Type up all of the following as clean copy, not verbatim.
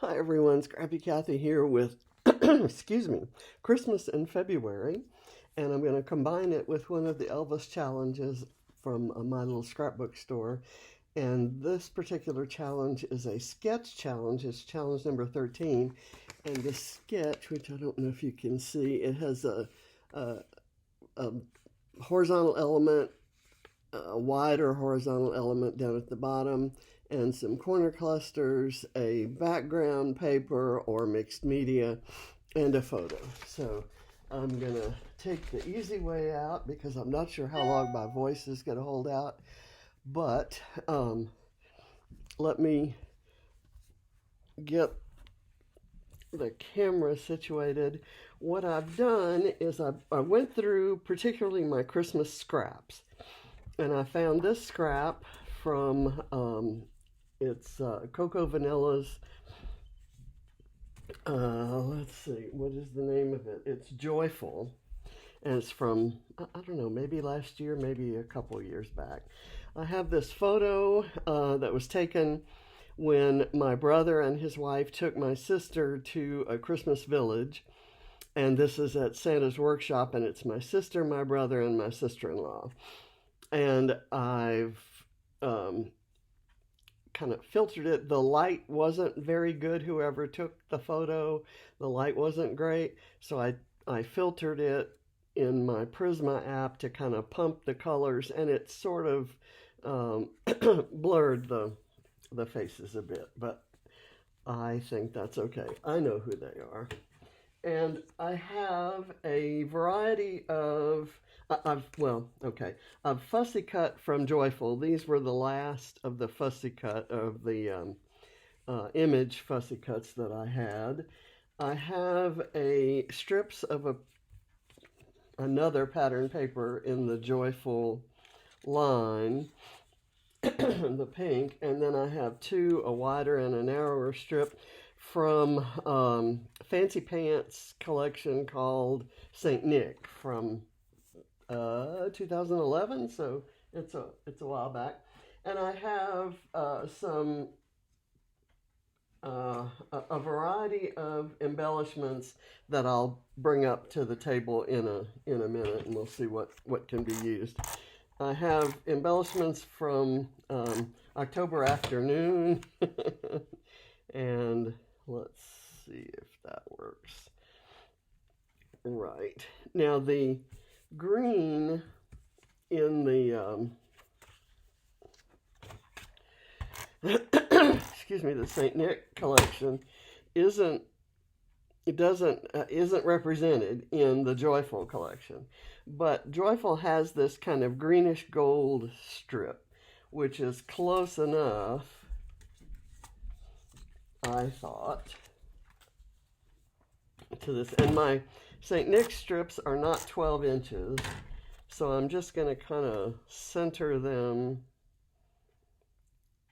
Hi everyone, Scrappy Kathy here with, excuse me, Christmas in February, and I'm going to combine it with one of the Elvis challenges from my little scrapbook store. And this particular challenge is a sketch challenge. It's challenge number 13, and the sketch, which I don't know if you can see, it has a, a horizontal element, a wider horizontal element down at the bottom, and some corner clusters, a background paper or mixed media, and a photo. So I'm going to take the easy way out because I'm not sure how long my voice is going to hold out. But let me get the camera situated. What I've done is I went through particularly my Christmas scraps. And I found this scrap from, it's Coco Vanilla's, let's see, what is the name of it? It's Joyful. And it's from, I don't know, maybe last year, maybe a couple years back. I have this photo that was taken when my brother and his wife took my sister to a Christmas village. And this is at Santa's workshop, and it's my sister, my brother, and my sister-in-law. And I've kind of filtered it. The light wasn't very good. Whoever took the photo, the light wasn't great. So I filtered it in my Prisma app to kind of pump the colors, and it sort of blurred the faces a bit, but I think that's okay. I know who they are. And I have a variety of, of Fussy Cut from Joyful. These were the last of the Fussy Cut, of the image Fussy Cuts that I had. I have strips of another pattern paper in the Joyful line, the pink, and then I have a wider and a narrower strip from Fancy Pants collection called Saint Nick from 2011, so it's a while back. And I have a variety of embellishments that I'll bring up to the table in a minute, and we'll see what can be used. I have embellishments from October Afternoon, and let's see if that works. Right. Now the green in the excuse me, the Saint Nick collection isn't represented in the Joyful collection, but Joyful has this kind of greenish gold strip, which is close enough, I thought, to this. And my St. Nick strips are not 12 inches, so I'm just going to kind of center them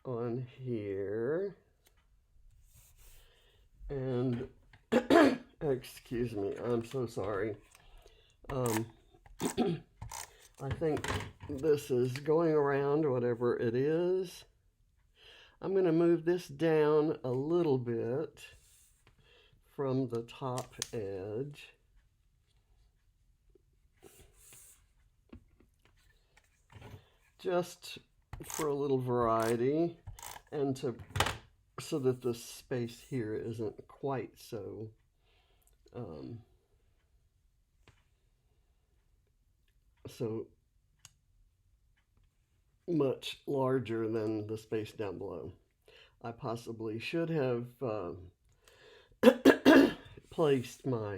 on here. And excuse me, I'm so sorry. I think this is going around, whatever it is. I'm going to move this down a little bit from the top edge. Just for a little variety, and so that the space here isn't quite so so much larger than the space down below. I possibly should have placed my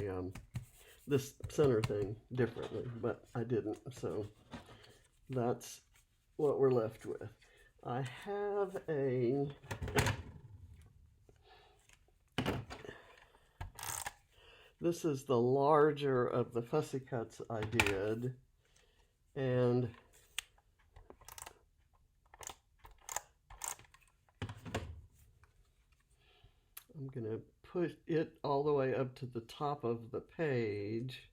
this center thing differently, but I didn't, so that's what we're left with. I have this is the larger of the Fussy Cuts I did, and I'm going to put it all the way up to the top of the page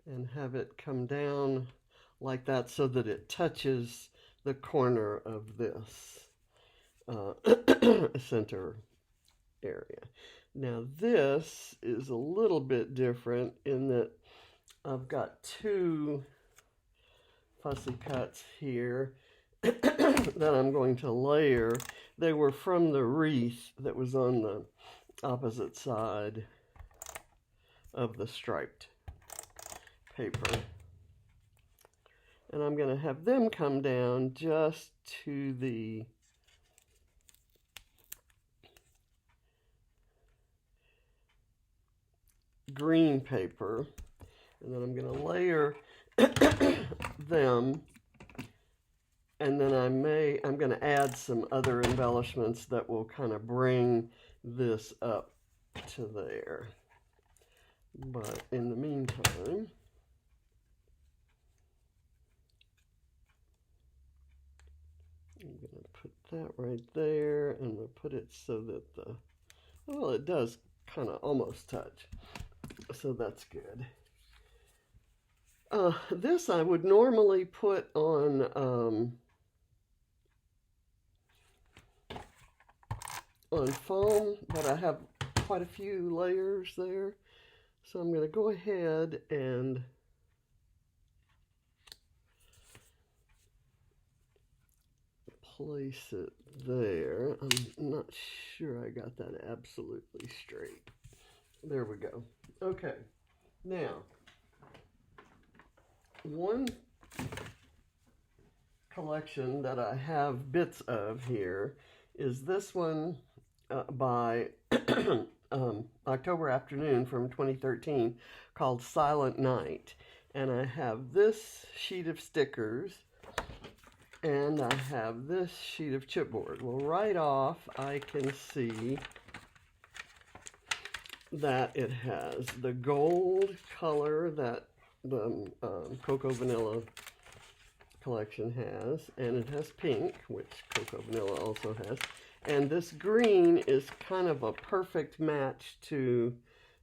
and have it come down like that so that it touches the corner of this. center area. Now this is a little bit different in that I've got two fussy cuts here that I'm going to layer. They were from the wreath that was on the opposite side of the striped paper. And I'm going to have them come down just to the green paper. And then I'm going to layer them. And then I'm going to add some other embellishments that will kind of bring this up to there. But in the meantime, I'm going to put that right there, and we'll put it so that well, it does kind of almost touch. So that's good. This I would normally put on foam, but I have quite a few layers there. So I'm going to go ahead and place it there. I'm not sure I got that absolutely straight. There we go. Okay. Now, one collection that I have bits of here is this one by October Afternoon from 2013 called Silent Night. And I have this sheet of stickers and I have this sheet of chipboard. Well, right off I can see that it has the gold color that the Cocoa Vanilla collection has, and it has pink, which Cocoa Vanilla also has, and this green is kind of a perfect match to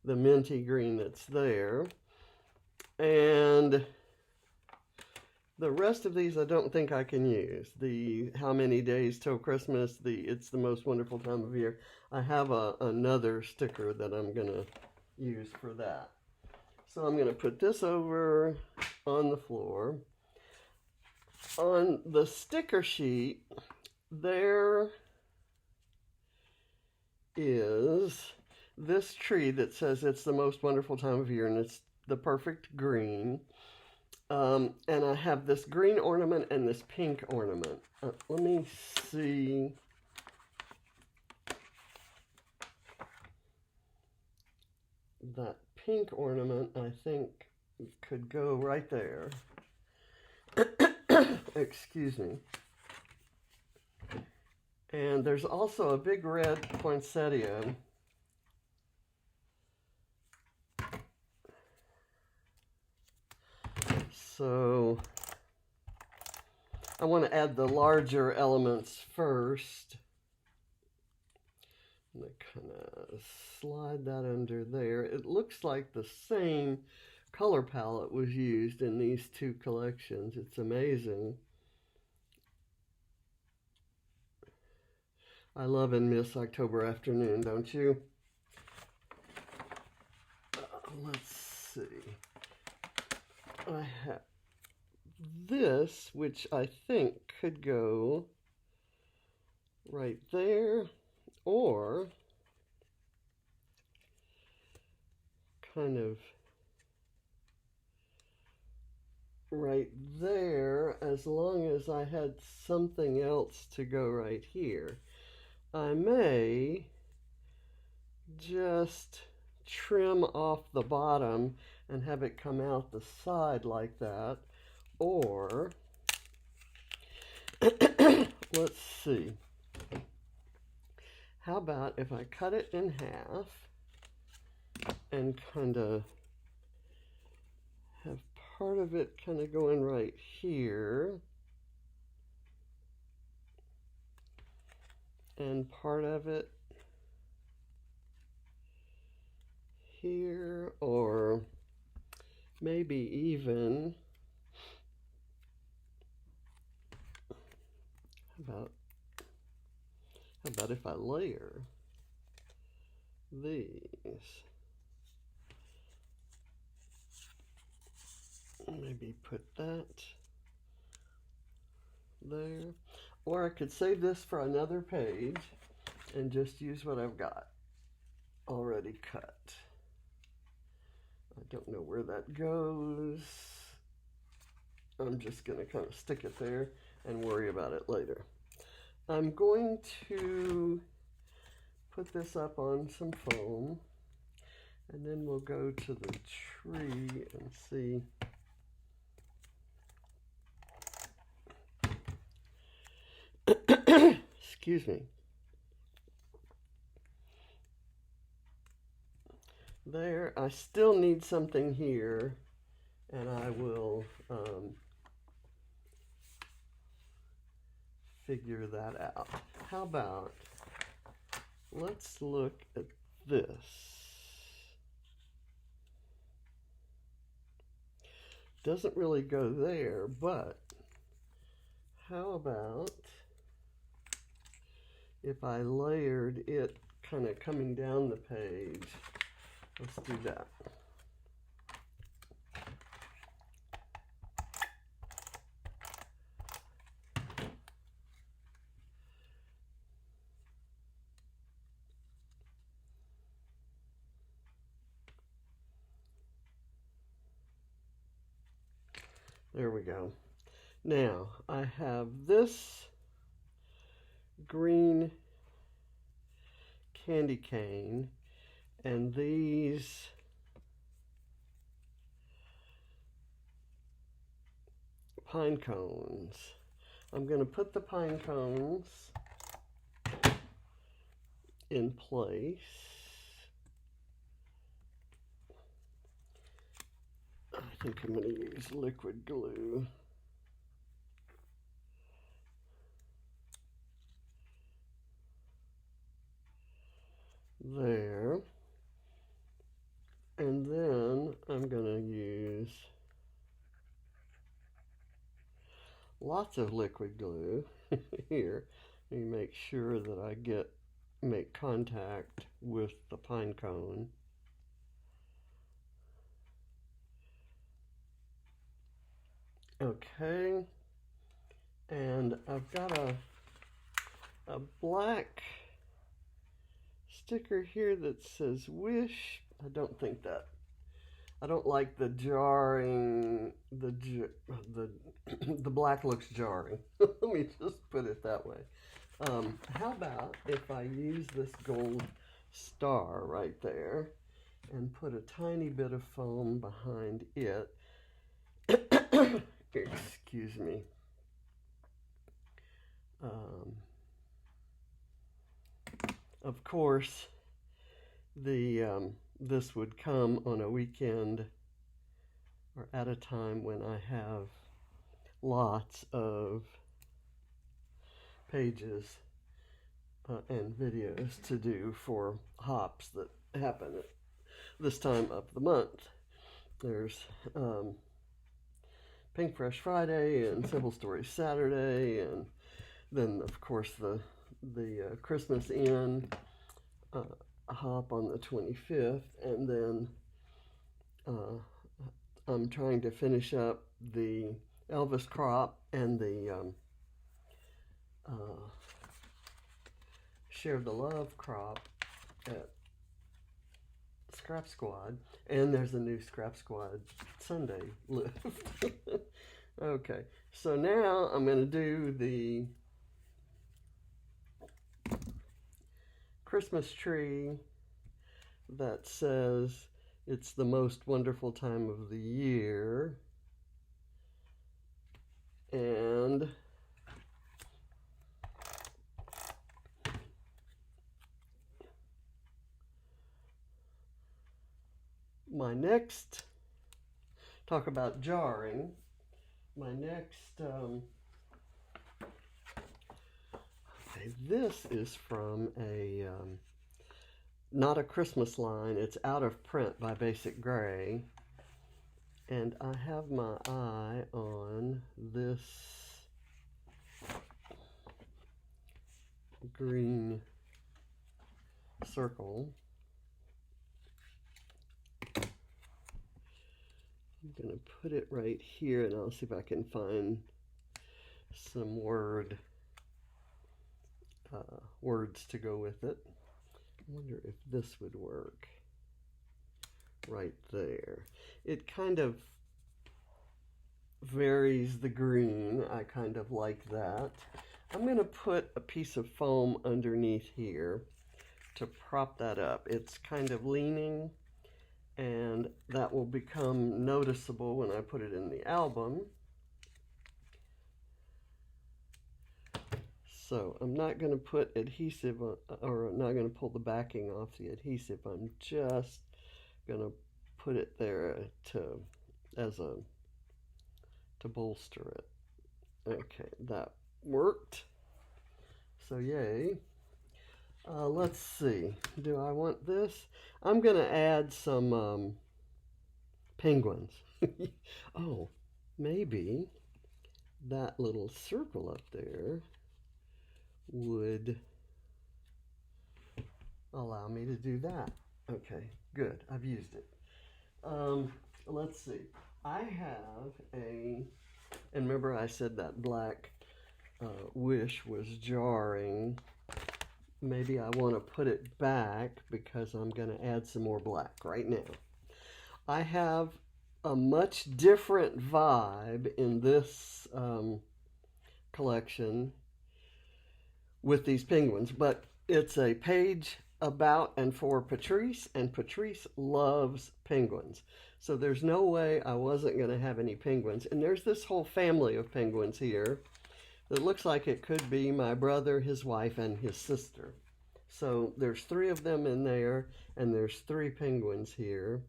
the minty green that's there. And the rest of these I don't think I can use. The How Many Days Till Christmas, It's the Most Wonderful Time of Year. I have another sticker that I'm going to use for that. So I'm going to put this over on the floor. On the sticker sheet, there is this tree that says it's the most wonderful time of year, and it's the perfect green. And I have this green ornament and this pink ornament. Let me see. That pink ornament, I think, could go right there. Excuse me. And there's also a big red poinsettia. So I want to add the larger elements first. I'm going to kind of slide that under there. It looks like the same color palette was used in these two collections. It's amazing. I love and miss October Afternoon, don't you? Let's see. I have this, which I think could go right there, or kind of right there, as long as I had something else to go right here. I may just trim off the bottom and have it come out the side like that, or let's see, how about if I cut it in half and kind of have part of it kind of going right here and part of it here, or maybe even about How about if I layer these? Maybe put that there. Or I could save this for another page and just use what I've got already cut. I don't know where that goes. I'm just going to kind of stick it there and worry about it later. I'm going to put this up on some foam, and then we'll go to the tree and see. Excuse me. There, I still need something here, and I will figure that out. How about, let's look at this. Doesn't really go there, but how about if I layered it kind of coming down the page? Let's do that. There we go. Now I have this green candy cane and these pine cones. I'm going to put the pine cones in place. I think I'm going to use liquid glue. There. And then I'm going to use lots of liquid glue here. Let me make sure that I make contact with the pine cone. Okay, and I've got a black sticker here that says wish. I don't like the jarring, the black looks jarring. Let me just put it that way. How about if I use this gold star right there and put a tiny bit of foam behind it. Excuse me. Of course, this would come on a weekend or at a time when I have lots of pages and videos to do for hops that happen at this time of the month. There's Pink Fresh Friday and Simple Stories Saturday, and then of course the Christmas Inn hop on the 25th, and then I'm trying to finish up the Elvis crop and the Share the Love crop at Scrap Squad, and there's a new Scrap Squad Sunday lift. Okay, so now I'm going to do the Christmas tree that says it's the most wonderful time of the year, and my next, talk about jarring, my next, okay, this is from a, not a Christmas line, it's Out of Print by Basic Gray, and I have my eye on this green circle. I'm going to put it right here, and I'll see if I can find some words to go with it. I wonder if this would work right there. It kind of varies the green. I kind of like that. I'm going to put a piece of foam underneath here to prop that up. It's kind of leaning, and that will become noticeable when I put it in the album. So I'm not going to put adhesive on, or I'm not going to pull the backing off the adhesive. I'm just going to put it there to bolster it. Okay, that worked. So yay. Let's see. Do I want this? I'm going to add some penguins. Oh, maybe that little circle up there would allow me to do that. Okay, good. I've used it. Let's see. I have and remember I said that black wish was jarring. Maybe I want to put it back because I'm going to add some more black right now. I have a much different vibe in this collection with these penguins, but it's a page about and for Patrice, and Patrice loves penguins. So there's no way I wasn't going to have any penguins. And there's this whole family of penguins here that looks like it could be my brother, his wife, and his sister. So there's 3 of them in there, and there's 3 penguins here.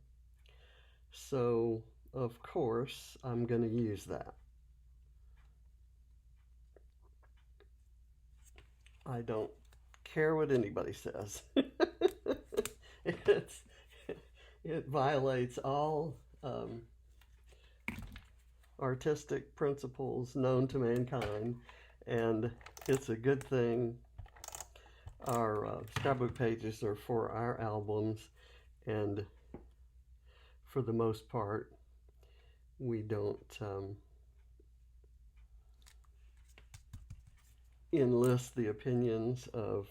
So, of course, I'm going to use that. I don't care what anybody says. It violates all artistic principles known to mankind, and it's a good thing. Our scrapbook pages are for our albums, and for the most part, we don't enlist the opinions of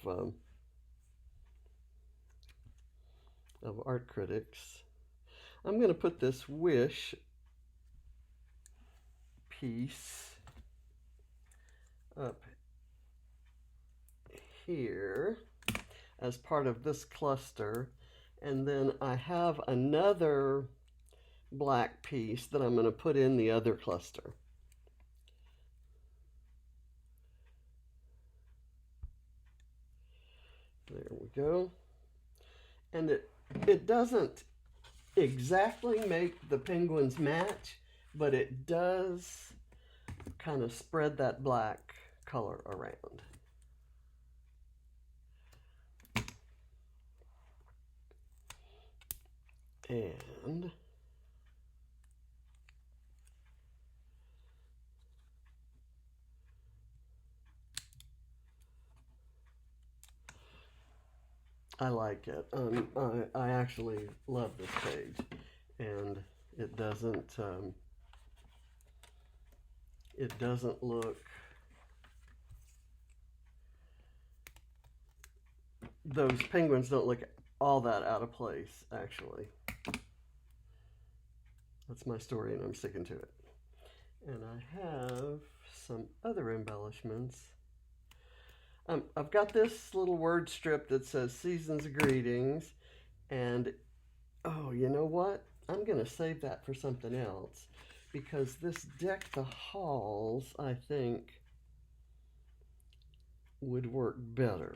art critics. I'm going to put this wish piece up here as part of this cluster, and then I have another black piece that I'm going to put in the other cluster. There we go. And it doesn't exactly make the penguins match, but it does kind of spread that black color around. And I like it. I actually love this page, and it doesn't look, those penguins don't look all that out of place, actually. That's my story, and I'm sticking to it. And I have some other embellishments. I've got this little word strip that says Season's Greetings, and oh, you know what? I'm going to save that for something else, because this Deck the Halls, I think, would work better.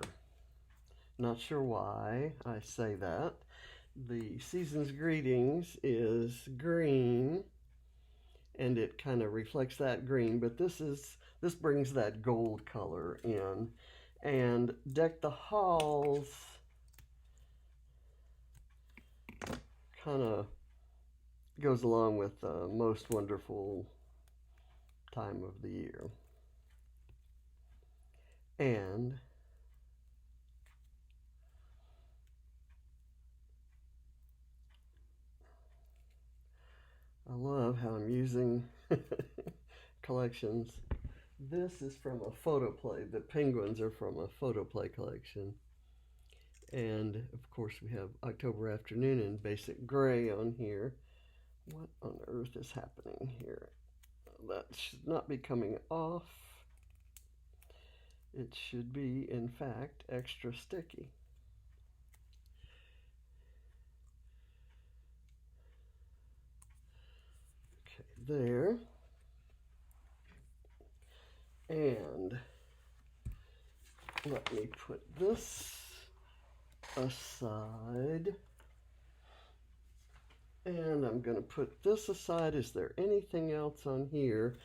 Not sure why I say that. The Season's Greetings is green, and it kind of reflects that green, but this brings that gold color in. And Deck the Halls kind of goes along with Most Wonderful Time of the Year. And confusing collections. This is from a Photoplay. The penguins are from a Photoplay collection. And of course we have October Afternoon in basic gray on here. What on earth is happening here? That should not be coming off. It should be, in fact, extra sticky. Okay, there. And let me put this aside. And I'm going to put this aside. Is there anything else on here?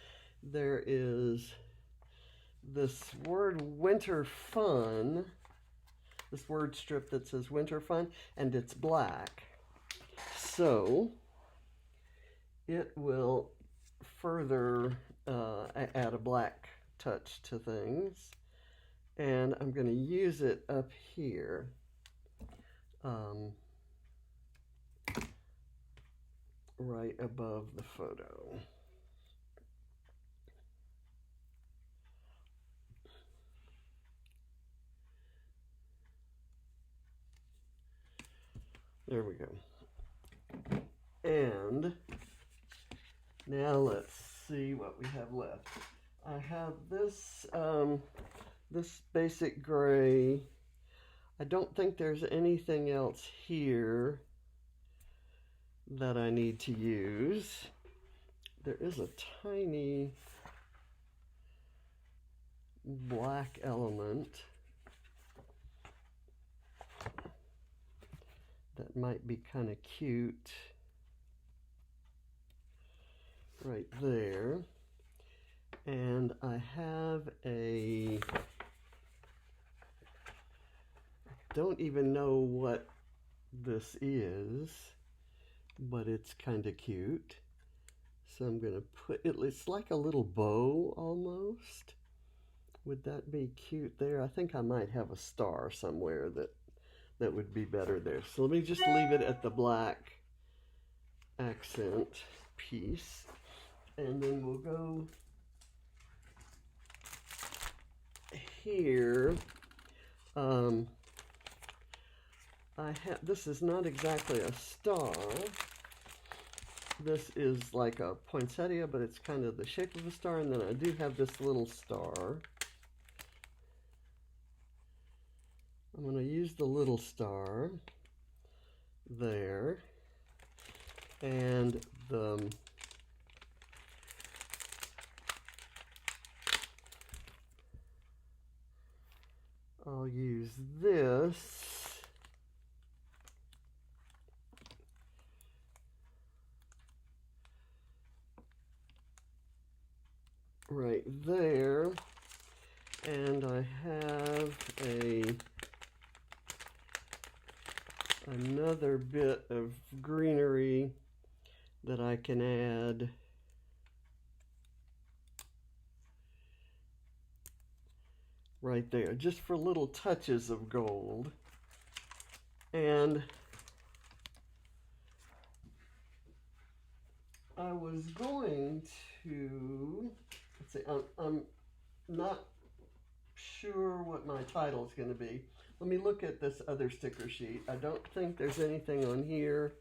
There is this word Winter Fun, this word strip that says Winter Fun, and it's black. So it will further add a black touch to things. And I'm going to use it up here. Right above the photo. There we go. And now let's see what we have left. I have this this basic gray. I don't think there's anything else here that I need to use. There is a tiny black element that might be kind of cute right there. And I have a, don't even know what this is, but it's kind of cute. So I'm going to put it, it's like a little bow almost. Would that be cute there? I think I might have a star somewhere that would be better there. So let me just leave it at the black accent piece. And then we'll go here. This is not exactly a star. This is like a poinsettia, but it's kind of the shape of a star. And then I do have this little star. I'm going to use the little star there. And I'll use this right there, and I have another bit of greenery that I can add right there, just for little touches of gold. And I was going to, let's see, I'm not sure what my title is going to be. Let me look at this other sticker sheet. I don't think there's anything on here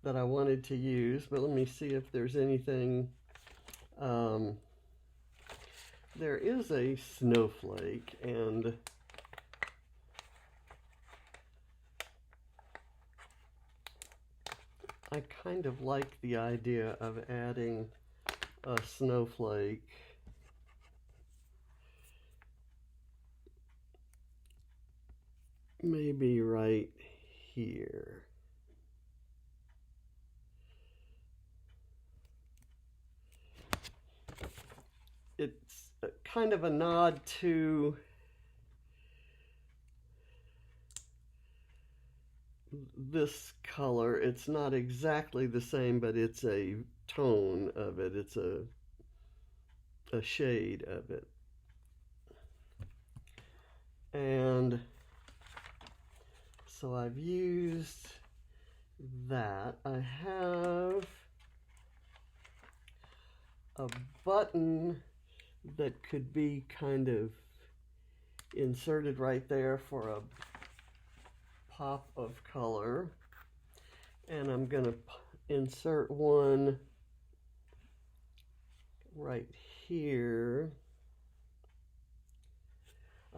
that I wanted to use, but let me see if there's anything. There is a snowflake, and I kind of like the idea of adding a snowflake maybe right here. It's kind of a nod to this color. It's not exactly the same, but it's a tone of it. It's a shade of it. And so I've used that. I have a button that could be kind of inserted right there for a pop of color. And I'm going to insert one right here.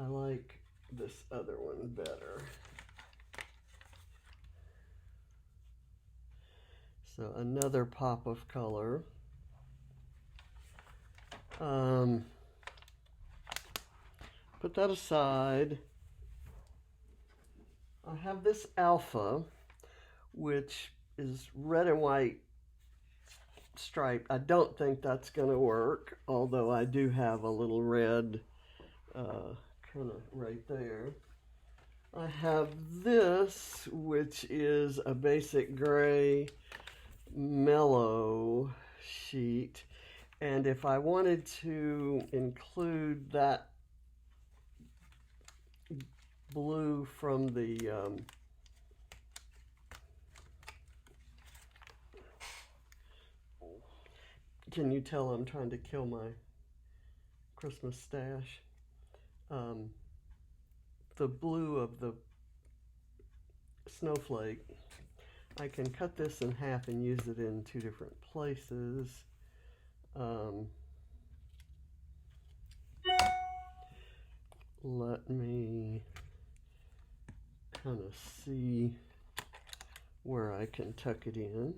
I like this other one better. So another pop of color. Put that aside. I have this alpha, which is red and white striped. I don't think that's going to work, although I do have a little red kind of right there. I have this, which is a basic gray mellow sheet, and if I wanted to include that blue from the can you tell I'm trying to kill my Christmas stash? The blue of the snowflake, I can cut this in half and use it in two different places. Let me kind of see where I can tuck it in.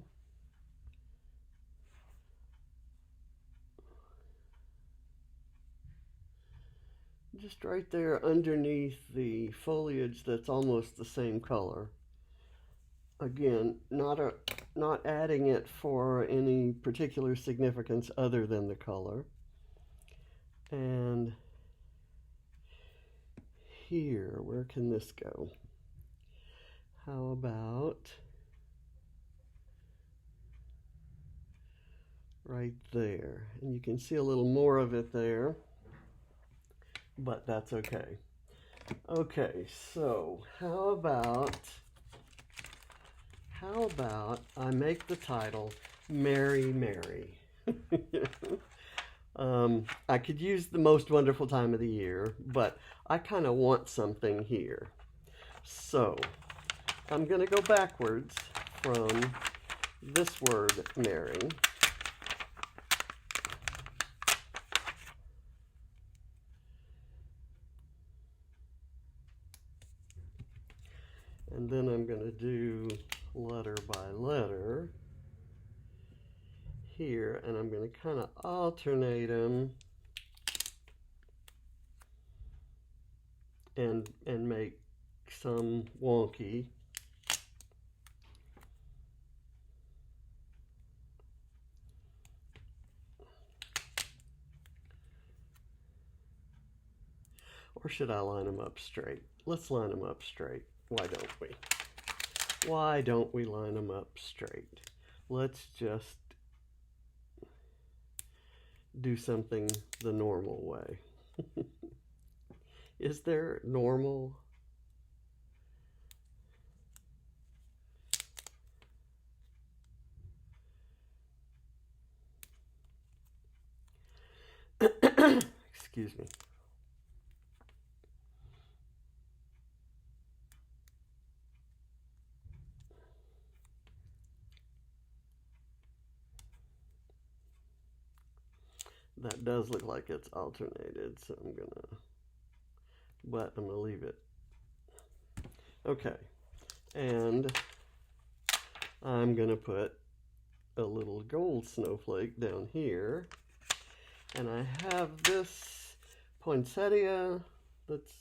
Just right there underneath the foliage that's almost the same color. Again, not adding it for any particular significance other than the color. And here, where can this go? How about right there? And you can see a little more of it there, but that's okay. Okay, so how about I make the title Merry Mary? I could use the most wonderful time of the year, but I kind of want something here. So I'm going to go backwards from this word, Mary. And then I'm going to do letter by letter here, and I'm going to kind of alternate them and make some wonky. Or should I line them up straight? Let's line them up straight. Why don't we? Why don't we line them up straight? Let's just do something the normal way. Is there normal? Excuse me. That does look like it's alternated, so but I'm gonna leave it. Okay, and I'm gonna put a little gold snowflake down here, and I have this poinsettia that's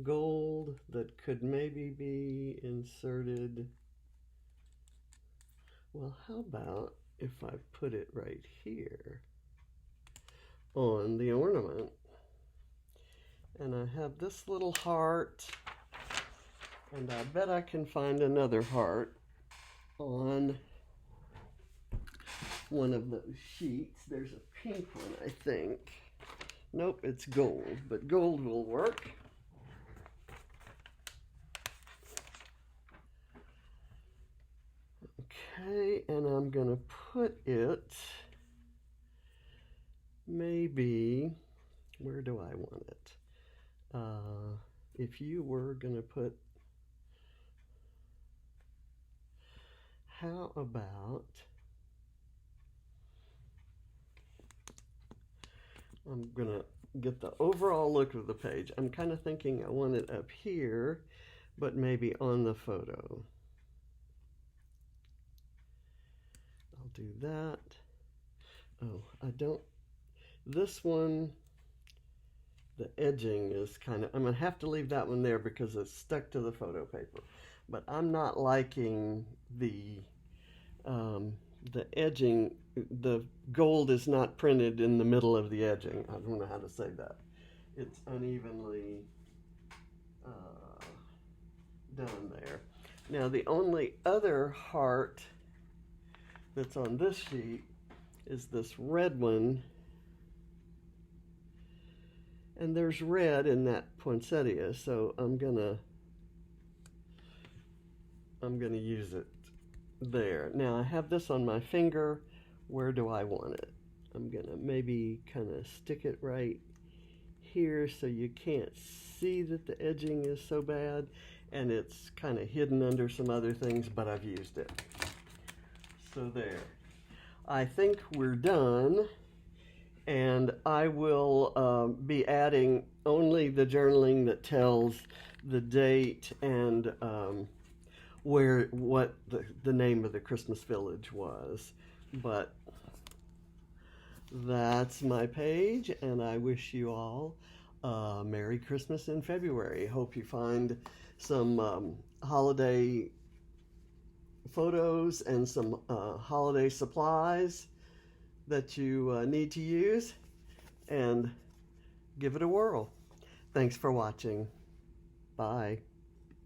gold that could maybe be inserted. Well, how about if I put it right here on the ornament? And I have this little heart, and I bet I can find another heart on one of those sheets. There's a pink one, I think. Nope, it's gold, but gold will work. Okay, and I'm gonna put it maybe, where do I want it? If you were going to put, how about, I'm going to get the overall look of the page. I'm kind of thinking I want it up here, but maybe on the photo. I'll do that. Oh, I don't, this one, the edging is kind of, I'm going to have to leave that one there because it's stuck to the photo paper. But I'm not liking the edging. The gold is not printed in the middle of the edging. I don't know how to say that. It's unevenly done there. Now the only other heart that's on this sheet is this red one. And there's red in that poinsettia, so I'm gonna use it there. Now I have this on my finger. Where do I want it? I'm gonna maybe kind of stick it right here so you can't see that the edging is so bad, and it's kind of hidden under some other things, but I've used it. So there. I think we're done. And I will be adding only the journaling that tells the date and what the name of the Christmas village was. But that's my page, and I wish you all a Merry Christmas in February. Hope you find some holiday photos and some holiday supplies that you need to use, and give it a whirl. Thanks for watching. Bye.